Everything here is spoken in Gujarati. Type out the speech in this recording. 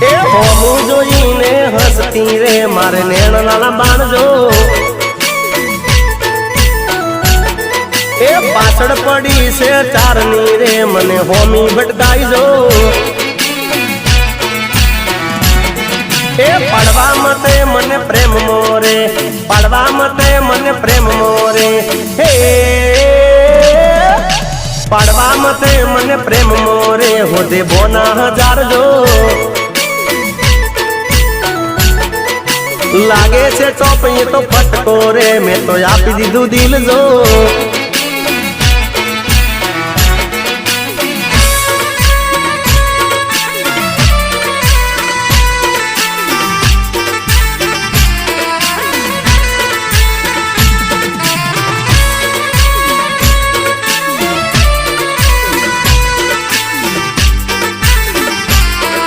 એ હોમું જોઈને હસતી રે મારે નેણ નાના બાણજો એ પાછળ પડી છે ચારની રે મને હોમી ભટકાઈ જો એ પડવા મતે મને પ્રેમ મોરે પડવા મતે મને પ્રેમ મોરે હે પડવા મતે મને પ્રેમ મોરે હોદે બોના હજાર જો લાગે છે ચોપ એ તો ફટકો રે મેં તો આપી દીધું દિલ જો